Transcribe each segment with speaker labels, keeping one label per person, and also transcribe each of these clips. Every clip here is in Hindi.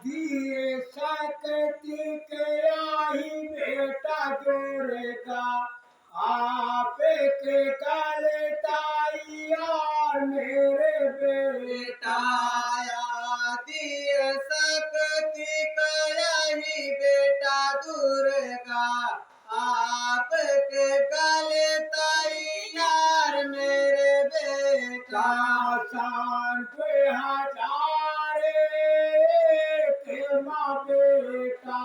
Speaker 1: दिए शक्ति के आई बेटा दुर्गा आप के कलताई यार मेरे बेटा
Speaker 2: दिए शक्ति कही बेटा दुर्गा आपके गले तैयार मेरे बेटा
Speaker 1: शांत हजारे के माँ बेटा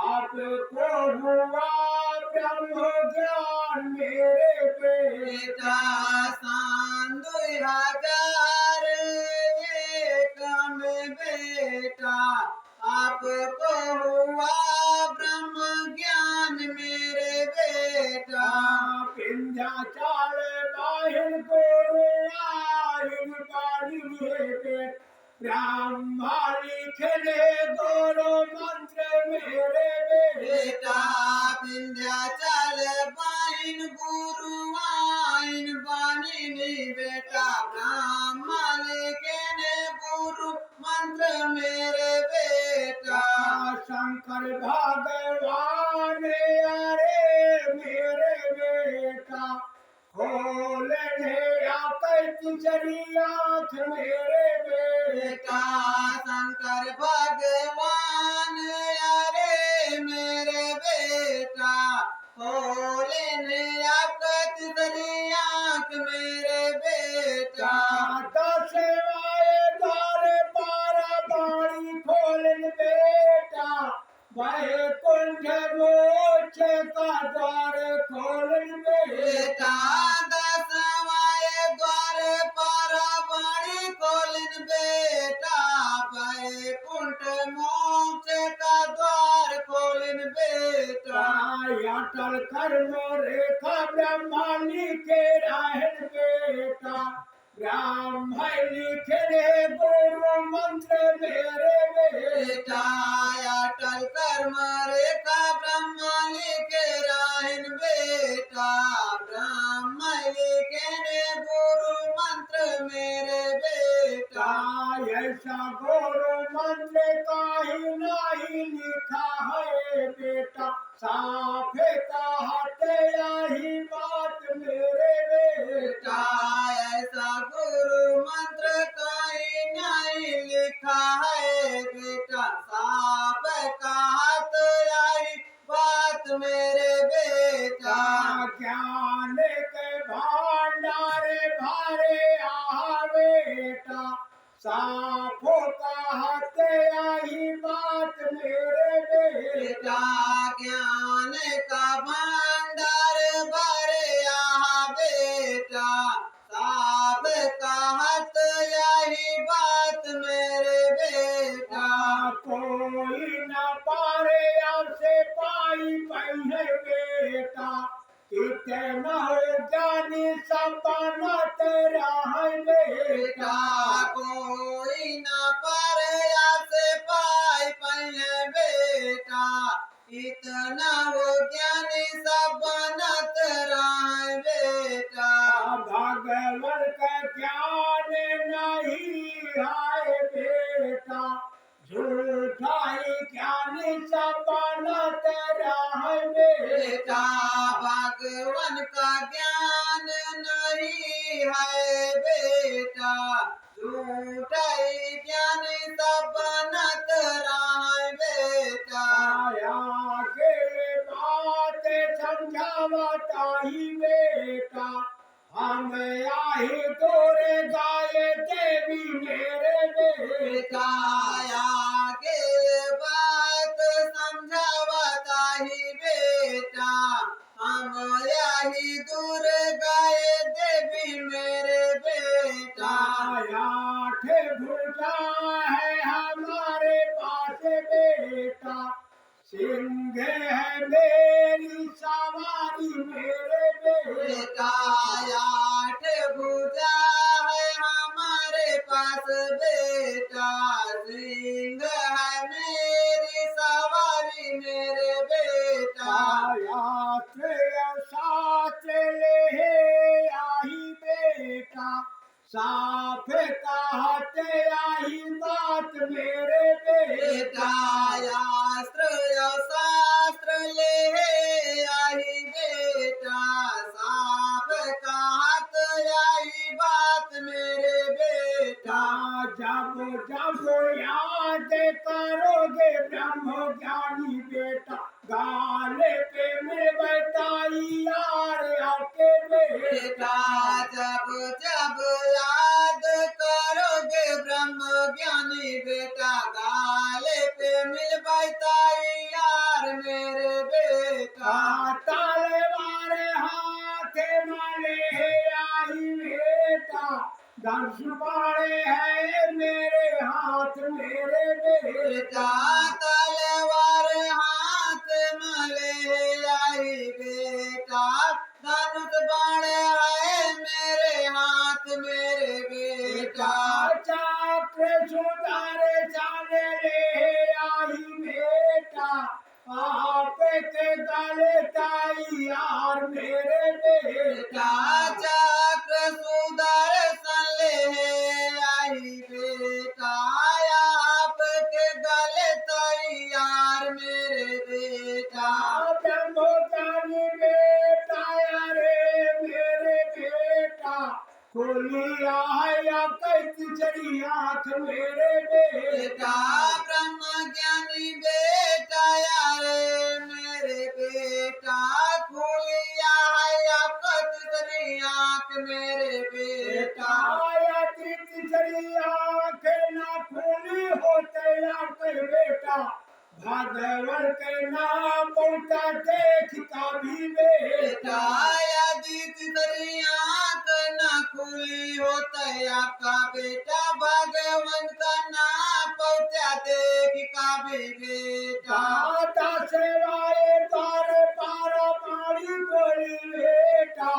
Speaker 1: आपको हुआ ब्रह्म ज्ञान मेरे बेटा
Speaker 2: सांदु हजार एक में बेटा आपको हुआ ब्रह्म ज्ञान मेरे बेटा
Speaker 1: विंध्याचल बाहिर गुरुआइन बानी बेटा ब्रह्मा लिखने गुरु मंत्र मेरे
Speaker 2: बेटा विंध्याचल बाइन गुरु आइन बानी बेटा ब्रह्मा लिखने गुरु मंत्र मेरे बेटा
Speaker 1: शंकर भगवान अरे मेरे बेटा खोलने तीसरी आँख मेरे
Speaker 2: बेटा शंकर भगवान अरे मेरे बेटा खोलने आपका तीसरी आँख मेरे बेटा
Speaker 1: दसवाए द्वार पारा बाणी खोलन बेटा वैकुंठ मोक्ष का द्वार खोलन
Speaker 2: बेटा दसवाए द्वार पारा बाणी खोलन बेटा वैकुंठ मोक्ष का द्वार खोलन बेटा
Speaker 1: अटल कर्म रेखा ब्रह्मा लिखे रहन बेटा ब्रह्म लिखने गुरु मंत्र मेरे
Speaker 2: बेटा अटल कर्म रेखा ब्रह्म लिखे रहन बेटा ब्रह्म लिखने गुरु मंत्र मेरे बेटा
Speaker 1: ऐसा गुरु मंत्र काहि नहीं लिखा है बेटा साफ कहते यही बात मेरे बेटा
Speaker 2: ऐसा गुरु मंत्र कहीं नहीं लिखा है बेटा साफ कहत यही बात मेरे बेटा
Speaker 1: ज्ञान के भंडारे भरे आ बेटा साफो कहते यही बात मेरे
Speaker 2: बेटा ज्ञान का भंडार भरे आ बेटा साफ कहत यही बात मेरे बेटा
Speaker 1: कोई न पारे आपसे पाई पहले बेटा कितना जानी सपना तेरा है
Speaker 2: बेटा कोई न पारे आपसे पाई पहले बेटा इतना वो ज्ञानी सब बनत राय बेटा
Speaker 1: भगवान का ज्ञान नहीं आए बेटा झूठा ही ज्ञानी सब बनत राय
Speaker 2: बेटा भगवान का ज्ञान नहीं है बेटा झूठा ही ज्ञानी सब बनत राय बेटा
Speaker 1: बात समझावता ही बेटा हम आई तोरे गाये देवी मेरे
Speaker 2: बेटा आगे बात समझावता ही बेटा हम यही दूर गए देवी मेरे बेटा
Speaker 1: आठ भुजा है हमारे पास बेटा सिंह है मेरी सवारी मेरे
Speaker 2: बेटा आठ भुजा है हमारे पास बेटा सिंह है मेरी सवारी मेरे बेटा
Speaker 1: साथ ले आई बेटा साफ कहते आई बात मेरे बेटा करोगे ब्रह्म ज्ञानी बेटा, गाले पे मिल बैठाई यार आके बेटा।
Speaker 2: जब जब याद करोगे ब्रह्म ज्ञानी बेटा, गाले पे मिल बैठाई यार मेरे बेटा।
Speaker 1: तलवार हाथ माले आई बेटा, धनुष बाणे है मेरे हाथ मेरे बेटा।
Speaker 2: तलवार हाथ मले आई बेटा, धनुष बाण है मेरे हाथ मेरे बेटा।
Speaker 1: चक्र सुधारे चाले ले आई बेटा, आप के गले ताई यार मेरे बेटा।
Speaker 2: चक्र सुदर्शन ले आई बेटा, आपके गले तैयार मेरे बेटा।
Speaker 1: ब्रह्मचारी बेटा रे मेरे बेटा, खोलिया है कैसी आँख मेरे बेटा।
Speaker 2: ब्रह्म ज्ञानी बेटा यारे मेरे बेटा, खुलिया है आपका तीसरी आँख मेरे बेटा।
Speaker 1: तीसरी आँख ना खुली होते आँख बेटा, भागवत के नाम पहुँचा देख कभी बेटा।
Speaker 2: यदि तीसरी आँख न खुली होते आपका बेटा, भगवान का नाम पहुँचा देख कभी बेटा।
Speaker 1: दाता सेवाए द्वार पार पारी बोली बेटा,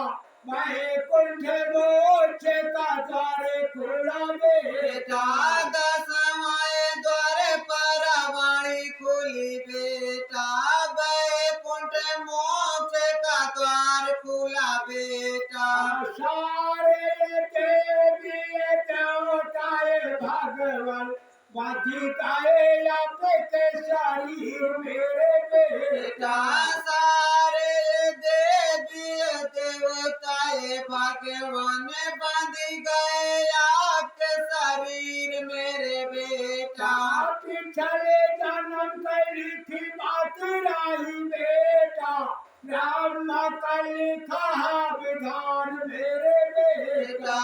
Speaker 1: मैं कुंठ मोक्ष का द्वार खुला बेटा।
Speaker 2: दसवाए द्वार पर वाणी खुली बेटा, वैकुंठ मोक्ष का द्वार खुला बेटा।
Speaker 1: सारे देवी देवताए भगवान बाधिकाए आपके शरीर मेरे बेटा।
Speaker 2: सारे देवी देवताए भगवान बांध गए आपके शरीर मेरे बेटा।
Speaker 1: पिछले जन्म कली थी बात रही बेटा, राम का लिखा विधान मेरे बेटा।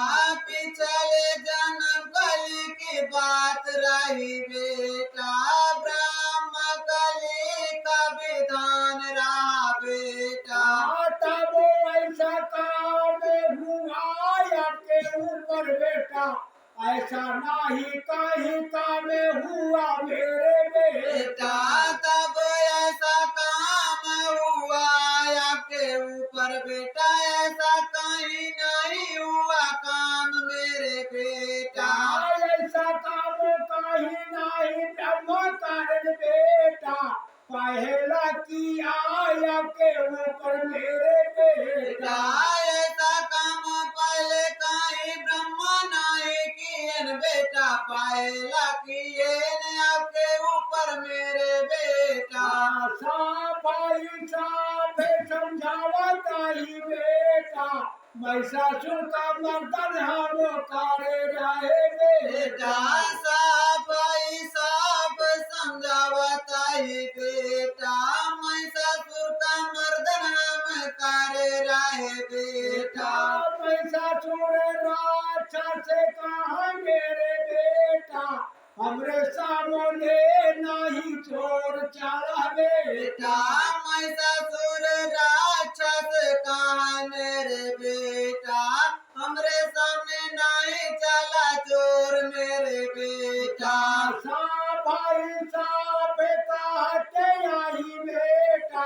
Speaker 2: पिछले जन्म कली की बात रही बेटा, ब्रह्म कली का विधान रहा बेटा।
Speaker 1: तब ऐसा काम हुआ आपके ऊपर बेटा, ऐसा नहीं कहीं काम हुआ मेरे बेटा।
Speaker 2: तब ऐसा काम हुआ आपके ऊपर बेटा, ऐसा कहीं नहीं हुआ काम मेरे बेटा।
Speaker 1: ऐसा काम कहीं नहीं ब्रह्म कारण बेटा, पहला किया आपके ऊपर मेरे बेटा।
Speaker 2: ऐसा काम पहले कहीं ब्रह्म नहीं किए बेटा, पहला किए आपके ऊपर मेरे बेटा।
Speaker 1: साफाई साफ समझावत ही बेटा, महिषासुर का मर्दन हम करे रहे बेटा।
Speaker 2: साफाई साफ समझावत ही बेटा, महिषासुर का मर्दन हम करे रहे बेटा।
Speaker 1: महिषासुर राक्षस कहा मेरे बेटा, हमरे सामने नहीं चोर चला बेटा।
Speaker 2: महिषासुर राक्षस कहा मेरे बेटा, हमरे सामने नहीं चला चोर मेरे बेटा।
Speaker 1: भाई साफ कहते आई बेटा,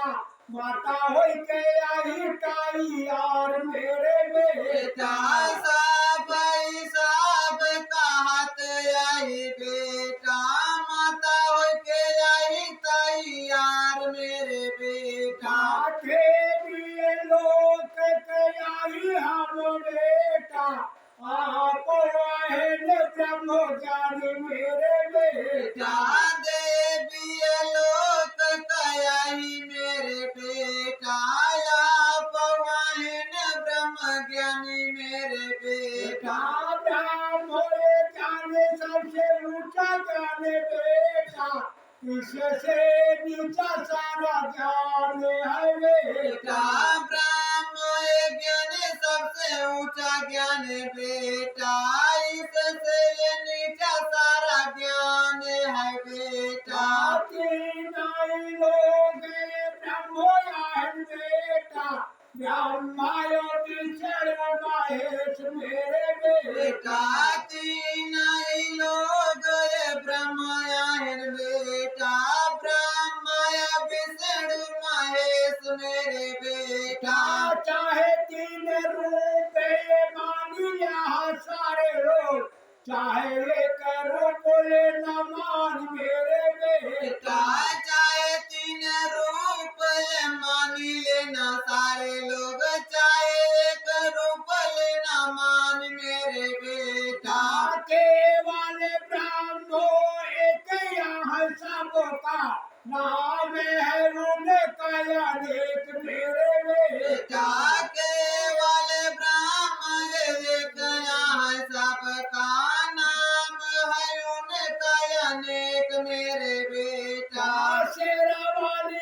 Speaker 1: माता हो के आई ताई यार मेरे बेटा।
Speaker 2: साफाई साफ कहत आई बेटा, माता हो के आई तैयार मेरे बेटा।
Speaker 1: देवी लोक के आई हम बेटा, आप आए ब्रह्म ज्ञानी मेरे बेटा।
Speaker 2: देवी
Speaker 1: इससे नीचा सारा ज्ञान है बेटा।
Speaker 2: ब्रह्म ज्ञान सबसे ऊंचा ज्ञान बेटा, इससे ये नीचा सारा ज्ञान है बेटा।
Speaker 1: तीनाई लोग ब्रह्मोयान बेटा, ब्रह्मायो विचर महेश मेरे बेटा।
Speaker 2: तीन ही लोग ये ब्रह्मयान बेटा, ब्रह्मया विष्णु महेश मेरे बेटा।
Speaker 1: चाहे तीन रूप ये मान लिया सारे लोग, चाहे एक रूप ले न मान मेरे बेटा।
Speaker 2: चाहे तीन रूप ये मानी लेना सारे लोग, चाहे एक रूप लेना मान मेरे बेटा।
Speaker 1: केवल ब्रह्मो एक यहाँ सबका, नाम है उनका अनेक मेरे बेटा।
Speaker 2: केवल ब्रह्म एक यहाँ सबका, नाम है उनका अनेक मेरे बेटा।
Speaker 1: शेरा वाली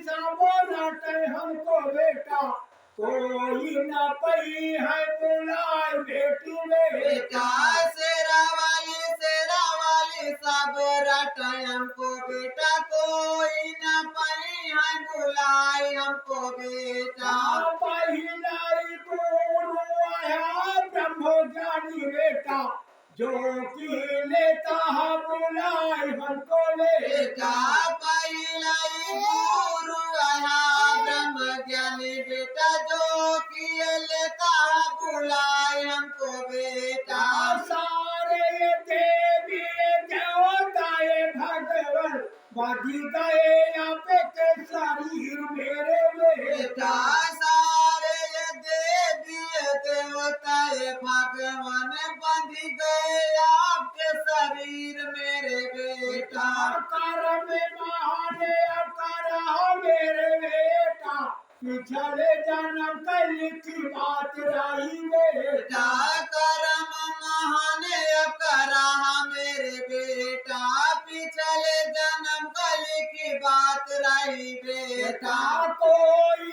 Speaker 1: सबो रटे हमको बेटा, कोई न पई है बुलाए बेटी बेटा।
Speaker 2: शेरा वाली सब रट हमको बेटा, कोई न पाई है बुलाए हमको बेटा।
Speaker 1: पहिलाई गुरु आया ब्रह्म ज्ञानी बेटा, जो कि लेता है बुलाए हमको बेटा।
Speaker 2: पहिला गुरु आया ब्रह्म ज्ञानी बेटा, जो कि लेता बुलाए हमको बेटा।
Speaker 1: सारे देवी देवताए भगवान बाधी गए आपे के शरीर मेरे बेटा।
Speaker 2: सारे देवी देवता भगवान बंध गए आपके शरीर मेरे बेटा।
Speaker 1: कर में महाने कर मेरे बेटा, पिछले जन्म कल की बात रही बेटा।
Speaker 2: करम महान करा मेरे बेटा, पिछले जन्म कल की बात रही बेटा।
Speaker 1: कोई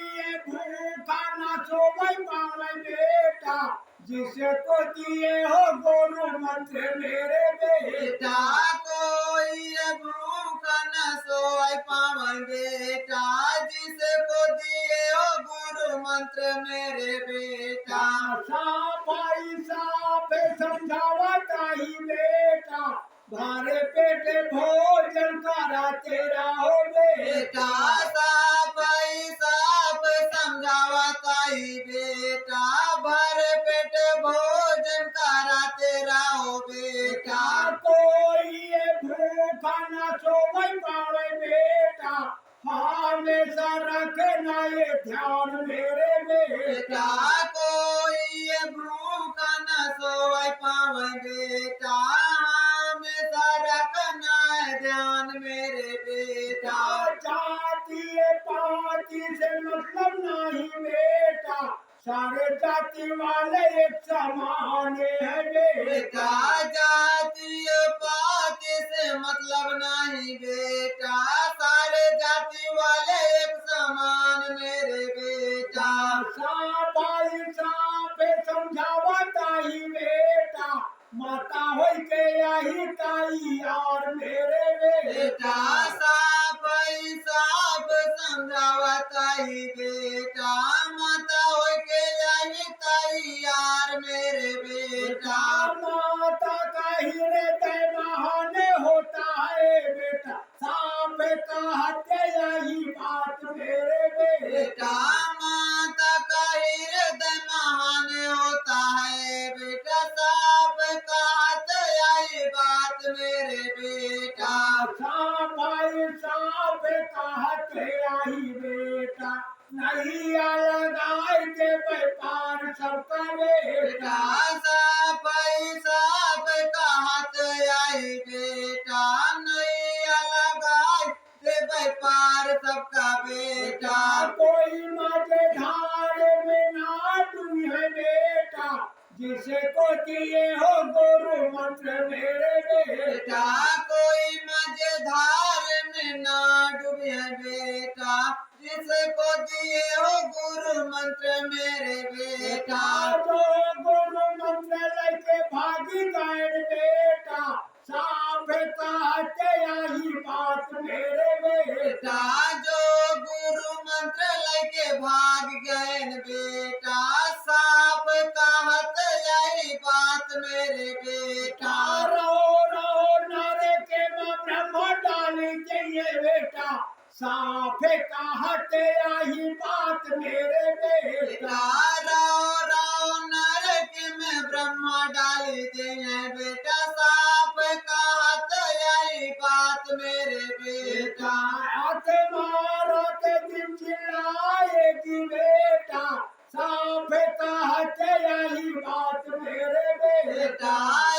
Speaker 1: भूखा न सोवे पावे बेटा, जिसे को दिए हो गुरु मंत्र मेरे बेटा।
Speaker 2: कोई भूखा न सोए पावन बेटा, जिसे को दिए हो गुरु मंत्र मेरे बेटा।
Speaker 1: भाई साहब समझावत ही बेटा, भारे पेटे भोजन करा तेरा हो बेटा।
Speaker 2: साप समझावत ही बेटा, भर पेट भोजन करा तेरा हो बेटा।
Speaker 1: कोई भूखा न सोवे पावे बेटा, हमेशा रखना ये ध्यान मेरे बेटा।
Speaker 2: कोई भूखा न सोए पावे बेटा, हमेशा रखना है ध्यान मेरे बेटा।
Speaker 1: जाति पाति से मतलब नहीं बेटा, सारे जाति वाले एक समान है बेटा।
Speaker 2: जातीय पाति से मतलब नहीं बेटा, सारे जाति वाले एक समान मेरे बेटा।
Speaker 1: भाई साहब समझावता ही बेटा, माता हो के यही ताई और मेरे बेटा।
Speaker 2: साप समझावता ही बेटा, माता हो के यही तैयार मेरे बेटा।
Speaker 1: माता का हृदय महान होता है बेटा, सांप कहते यही बात मेरे बेटा।
Speaker 2: माता का हृदय महान होता है बेटा, साप कहते यही बात मेरे बेटा।
Speaker 1: भाई साहब कहते यही बेटा, नहीं लगाए के व्यापार सबका बेटा।
Speaker 2: साप कहत यही बेटा, नहीं अलग व्यापार सबका बेटा।
Speaker 1: कोई मझधार में ना डूबे बेटा, जिसे को दिए हो गुरु मंत्र मेरे बेटा।
Speaker 2: कोई मझधार
Speaker 1: बात मेरे बेटा।
Speaker 2: जो गुरु मंत्र लेके भाग गए न बेटा, साफ कहत यही बात मेरे बेटा।
Speaker 1: रहो नारे के माँ ब्रह्म डाली चाहिए बेटा, साफे कहते यही बात मेरे बेटा।
Speaker 2: रो नरक में ब्रह्मा डाली दिए बेटा, साफ कहत यही बात मेरे बेटा।
Speaker 1: मारत दिन चिल्लाएगी बेटा, साफे कहते यही बात मेरे बेटा।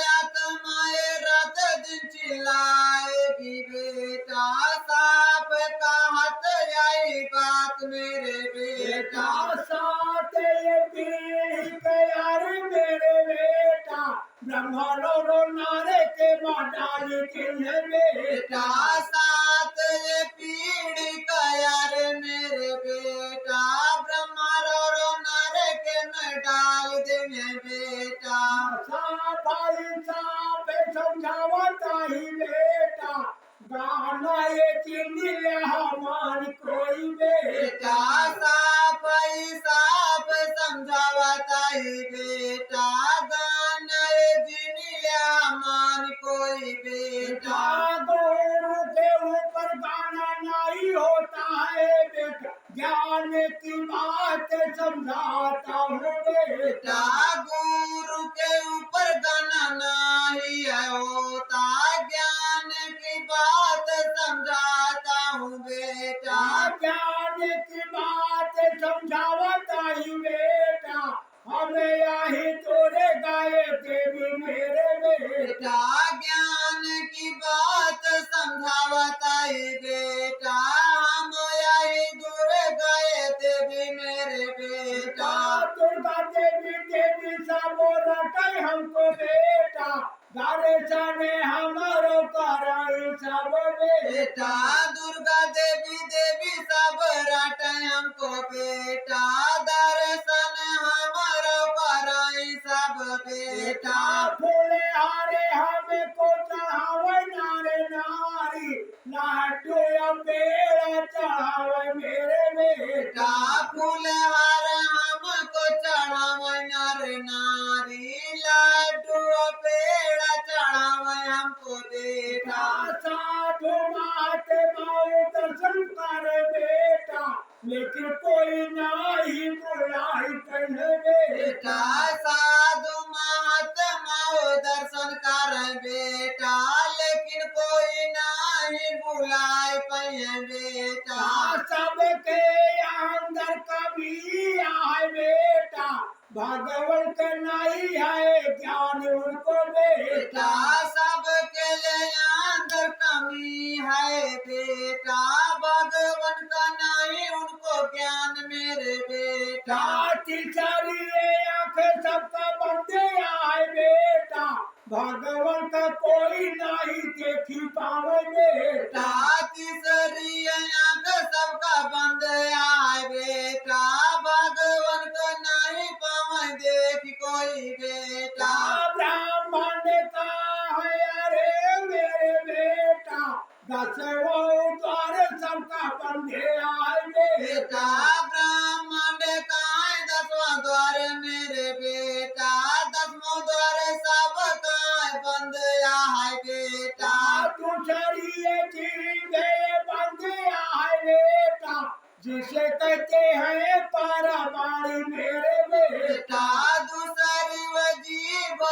Speaker 2: आत्माए रात दिन चिल्लाएगी बेटा, साफ कहत यही बात मेरे बेटा।
Speaker 1: साथ ये पीढ़ी के यार मेरे बेटा, ब्रह्मा रो नारे के माँ डाली किन्हे बेटा।
Speaker 2: सात ये पीढ़ी का यार मेरे बेटा, ब्रह्मा रो नारे के में डाल देंगे बेटा।
Speaker 1: भाई साहब समझावता ही बेटा, गाना ये चिन्ह ले हमान कोई बेटा।
Speaker 2: साफ समझावता ही बेटा, गाना जिनिया मान कोई बेटा।
Speaker 1: गुरु के ऊपर गाना नहीं होता है बेटा, ज्ञान की बात समझाता हूँ बेटा।
Speaker 2: गुरु के ऊपर गाना नहीं होता, ज्ञान की बात समझाता हूँ बेटा।
Speaker 1: ज्ञान की बात समझावता ही बेटा, हमें यही तोरे गाये देवी मेरे बेटा।
Speaker 2: ज्ञान की बात समझावता ही बेटा, हम यही दूर गए देवी मेरे बेटा।
Speaker 1: दुर्गा देवी देवी सब रटे हमको बेटा, दर्शन हमारो कराई सब बेटा।
Speaker 2: दुर्गा देवी देवी सब रटे हमको बेटा, दर्शन हमारो कराई सब बेटा।
Speaker 1: फूले हारे हमें को चढ़ावे नारे नारी, लाडू या पेड़ चढ़ावे मेरे बेटा।
Speaker 2: फूल हार हमको चढ़ावे नर नारी, लाडू पेड़ चढ़ावे हमको बेटा।
Speaker 1: साधु मात माओ दर्शन कर बेटा, लेकिन कोई नहीं बुलाई कहने बेटा।
Speaker 2: साधु महात्माओं दर्शन कर बेटा, लेकिन कोई नहीं बुलाए पे बेटा।
Speaker 1: सबके अंदर कभी आए बेटा, भगवान के नहीं है ज्ञान उनको बेटा।
Speaker 2: सबके अंदर कमी है बेटा, भगवान का नहीं उनको ज्ञान मेरे बेटा।
Speaker 1: तिसरी आंख सबका बंदे आए बेटा, भगवान का कोई नहीं देखी पावे बेटा।
Speaker 2: तीसरी आंख सबका बंद आए बेटा, भगवान को नहीं पावे देख कोई बेटा।
Speaker 1: ब्राह्मण का है अरे मेरे बेटा, दसवों द्वार सबका बंदे आए बेटा।
Speaker 2: ब्राह्मण का है 10वां द्वार मेरे बेटा, 10वां द्वार सबका बंद आए बेटा।
Speaker 1: दूसरी चीजें बंद आए बेटा, जिसे कहते हैं पारावारी मेरे बेटा।
Speaker 2: दूसरी वजीब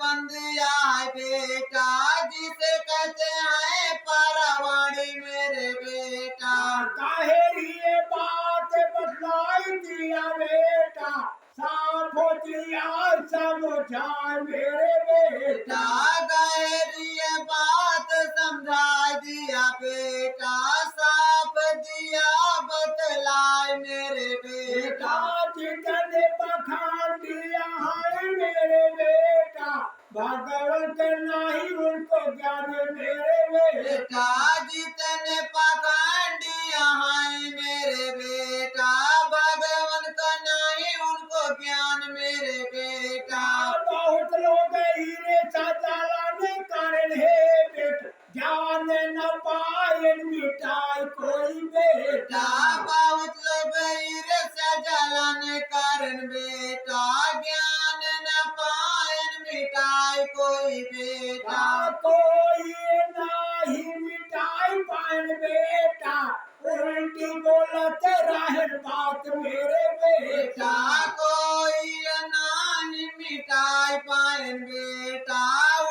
Speaker 2: बंद आए बेटा, जिसे कहते हैं पारावाणी मेरे बेटा।
Speaker 1: काहेरी ये बात बतलाई दिया बेटा, साफ हो दिया समझा मेरे बेटा।
Speaker 2: गहरी बात समझा दिया बेटा, साफ दिया बतलाए मेरे बेटा।
Speaker 1: जितने पखान दिया है मेरे बेटा, भगवान के नहीं उनको ज्ञान मेरे बेटा।
Speaker 2: जितने पखंडिया हैं मेरे बेटा, भगवान का नहीं उनको ज्ञान मेरे बेटा।
Speaker 1: बहुत लोग हीरे चाचाला ने कारण है बेटा, ज्ञान न पाए मिटाई कोई बेटा
Speaker 2: बहुत लोग ईर्ष्या जलन कारण बेटा ज्ञान न पायन मिटाई कोई बेटा
Speaker 1: कोई नाही मिटाई पान बेटा उल्टी बोलत रहन बात मेरे बेटा
Speaker 2: कोई नाही मिटाई पायन बेटा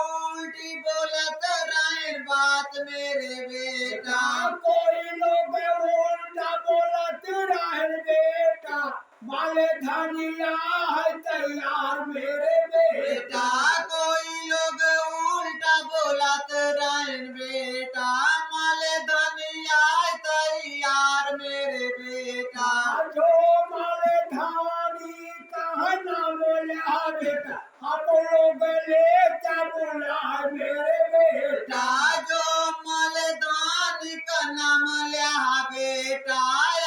Speaker 2: उल्टी बोलत रहन बात मेरे बेटा
Speaker 1: कोई लोग उल्टा बोलत रहन बेटा माले धनिया है तैयार मेरे बेटा
Speaker 2: कोई लोग उल्टा बोलत रहन बेटा माले धनिया तैयार मेरे बेटा
Speaker 1: जो माले धानी कहना बोला बेटा आप लोग लेता बोला मेरे बेटा
Speaker 2: जो मलदान का नाम लिया बेटा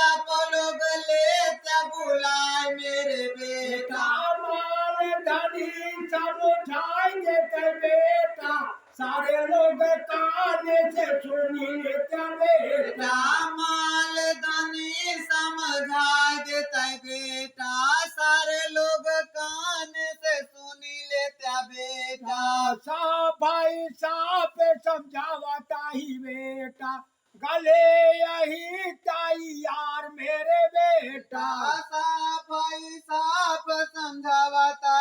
Speaker 2: आप लोग लेता बुलाए मेरे बेटा
Speaker 1: माल धनी समझाई देते बेटा सारे लोग काने से सुनी लेते बेटा
Speaker 2: माल धनी समझा देता बेटा सारे लोग कान से सुनी लेता बेटा
Speaker 1: भाई साफ समझावता ही बेटा गले यही तैयार मेरे बेटा
Speaker 2: भाई साफ समझावता